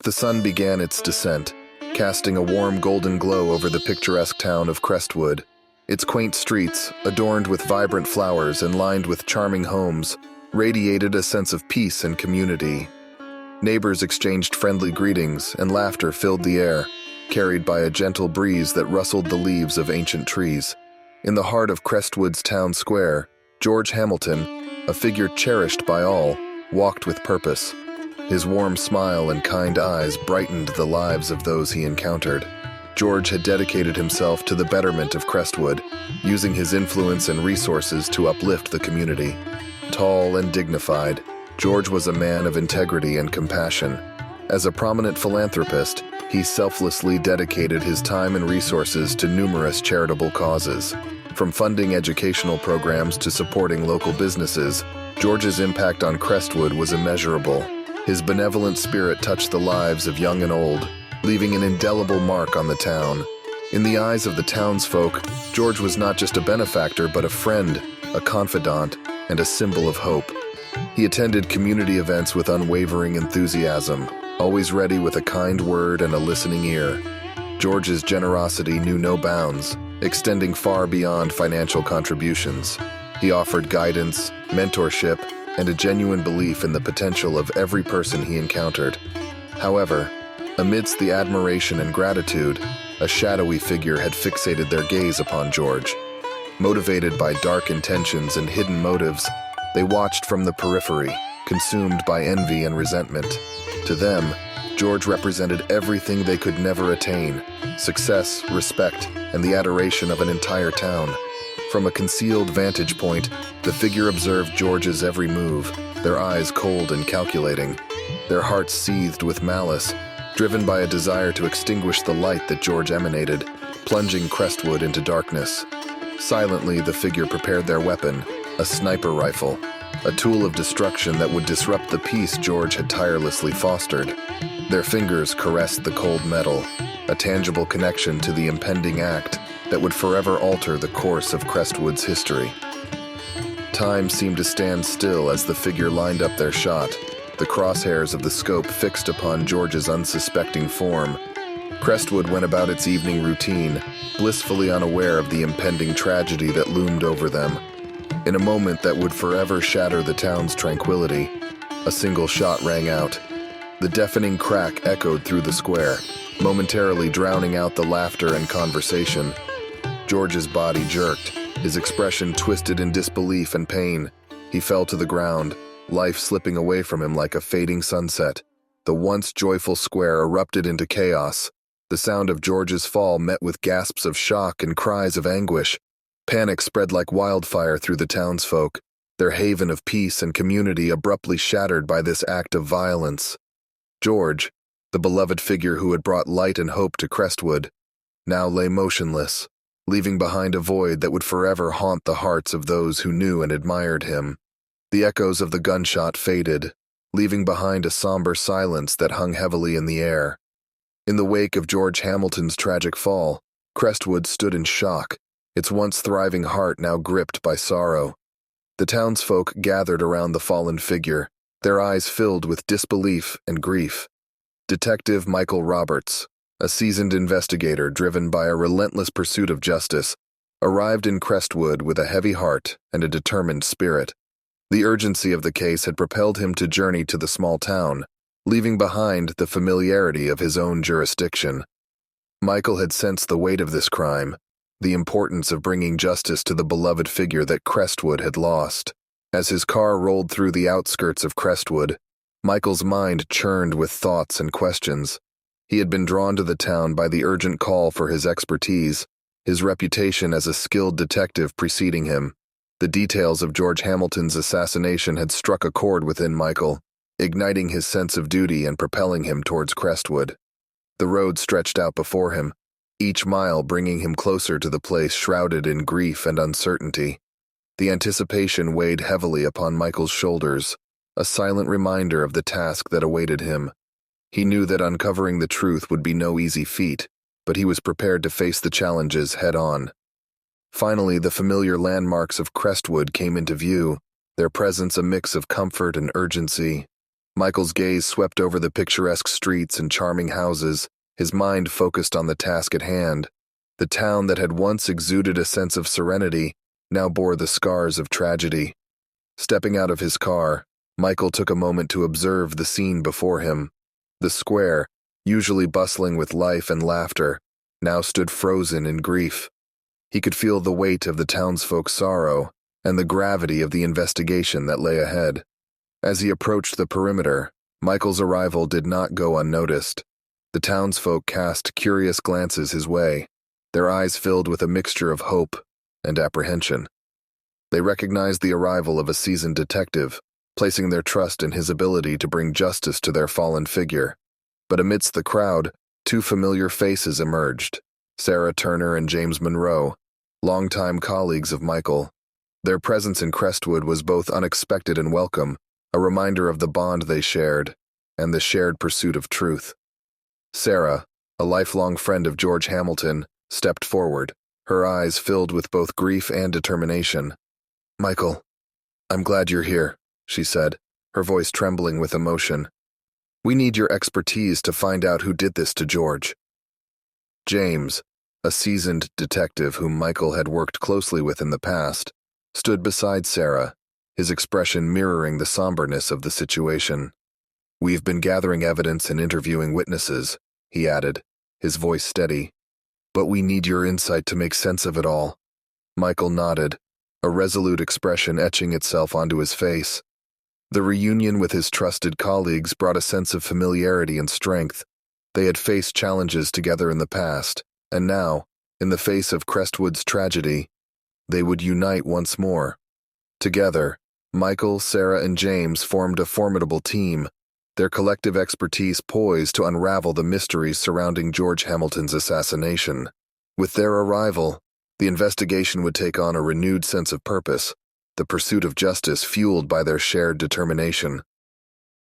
The sun began its descent, casting a warm golden glow over the picturesque town of Crestwood. Its quaint streets, adorned with vibrant flowers and lined with charming homes, radiated a sense of peace and community. Neighbors exchanged friendly greetings, and laughter filled the air, carried by a gentle breeze that rustled the leaves of ancient trees. In the heart of Crestwood's town square, George Hamilton, a figure cherished by all, walked with purpose. His warm smile and kind eyes brightened the lives of those he encountered. George had dedicated himself to the betterment of Crestwood, using his influence and resources to uplift the community. Tall and dignified, George was a man of integrity and compassion. As a prominent philanthropist, he selflessly dedicated his time and resources to numerous charitable causes. From funding educational programs to supporting local businesses, George's impact on Crestwood was immeasurable. His benevolent spirit touched the lives of young and old, leaving an indelible mark on the town. In the eyes of the townsfolk, George was not just a benefactor, but a friend, a confidant, and a symbol of hope. He attended community events with unwavering enthusiasm, always ready with a kind word and a listening ear. George's generosity knew no bounds, extending far beyond financial contributions. He offered guidance, mentorship, and a genuine belief in the potential of every person he encountered. However, amidst the admiration and gratitude, a shadowy figure had fixated their gaze upon George. Motivated by dark intentions and hidden motives, they watched from the periphery, consumed by envy and resentment. To them, George represented everything they could never attain: success, respect, and the adoration of an entire town. From a concealed vantage point, the figure observed George's every move, their eyes cold and calculating, their hearts seethed with malice, driven by a desire to extinguish the light that George emanated, plunging Crestwood into darkness. Silently, the figure prepared their weapon, a sniper rifle, a tool of destruction that would disrupt the peace George had tirelessly fostered. Their fingers caressed the cold metal, a tangible connection to the impending act that would forever alter the course of Crestwood's history. Time seemed to stand still as the figure lined up their shot, the crosshairs of the scope fixed upon George's unsuspecting form. Crestwood went about its evening routine, blissfully unaware of the impending tragedy that loomed over them. In a moment that would forever shatter the town's tranquility, a single shot rang out. The deafening crack echoed through the square, momentarily drowning out the laughter and conversation. George's body jerked, his expression twisted in disbelief and pain. He fell to the ground, life slipping away from him like a fading sunset. The once joyful square erupted into chaos. The sound of George's fall met with gasps of shock and cries of anguish. Panic spread like wildfire through the townsfolk, their haven of peace and community abruptly shattered by this act of violence. George, the beloved figure who had brought light and hope to Crestwood, now lay motionless, leaving behind a void that would forever haunt the hearts of those who knew and admired him. The echoes of the gunshot faded, leaving behind a somber silence that hung heavily in the air. In the wake of George Hamilton's tragic fall, Crestwood stood in shock, its once thriving heart now gripped by sorrow. The townsfolk gathered around the fallen figure, their eyes filled with disbelief and grief. Detective Michael Roberts, a seasoned investigator driven by a relentless pursuit of justice, arrived in Crestwood with a heavy heart and a determined spirit. The urgency of the case had propelled him to journey to the small town, leaving behind the familiarity of his own jurisdiction. Michael had sensed the weight of this crime, the importance of bringing justice to the beloved figure that Crestwood had lost. As his car rolled through the outskirts of Crestwood, Michael's mind churned with thoughts and questions. He had been drawn to the town by the urgent call for his expertise, his reputation as a skilled detective preceding him. The details of George Hamilton's assassination had struck a chord within Michael, igniting his sense of duty and propelling him towards Crestwood. The road stretched out before him, each mile bringing him closer to the place shrouded in grief and uncertainty. The anticipation weighed heavily upon Michael's shoulders, a silent reminder of the task that awaited him. He knew that uncovering the truth would be no easy feat, but he was prepared to face the challenges head-on. Finally, the familiar landmarks of Crestwood came into view, their presence a mix of comfort and urgency. Michael's gaze swept over the picturesque streets and charming houses, his mind focused on the task at hand. The town that had once exuded a sense of serenity now bore the scars of tragedy. Stepping out of his car, Michael took a moment to observe the scene before him. The square, usually bustling with life and laughter, now stood frozen in grief. He could feel the weight of the townsfolk's sorrow and the gravity of the investigation that lay ahead. As he approached the perimeter, Michael's arrival did not go unnoticed. The townsfolk cast curious glances his way, their eyes filled with a mixture of hope and apprehension. They recognized the arrival of a seasoned detective, placing their trust in his ability to bring justice to their fallen figure. But amidst the crowd, two familiar faces emerged: Sarah Turner and James Monroe, longtime colleagues of Michael. Their presence in Crestwood was both unexpected and welcome, a reminder of the bond they shared and the shared pursuit of truth. Sarah, a lifelong friend of George Hamilton, stepped forward, her eyes filled with both grief and determination. "Michael, I'm glad you're here," she said, her voice trembling with emotion. "We need your expertise to find out who did this to George." James, a seasoned detective whom Michael had worked closely with in the past, stood beside Sarah, his expression mirroring the somberness of the situation. "We've been gathering evidence and interviewing witnesses," he added, his voice steady. "But we need your insight to make sense of it all." Michael nodded, a resolute expression etching itself onto his face. The reunion with his trusted colleagues brought a sense of familiarity and strength. They had faced challenges together in the past, and now, in the face of Crestwood's tragedy, they would unite once more. Together, Michael, Sarah, and James formed a formidable team, their collective expertise poised to unravel the mysteries surrounding George Hamilton's assassination. With their arrival, the investigation would take on a renewed sense of purpose, the pursuit of justice fueled by their shared determination.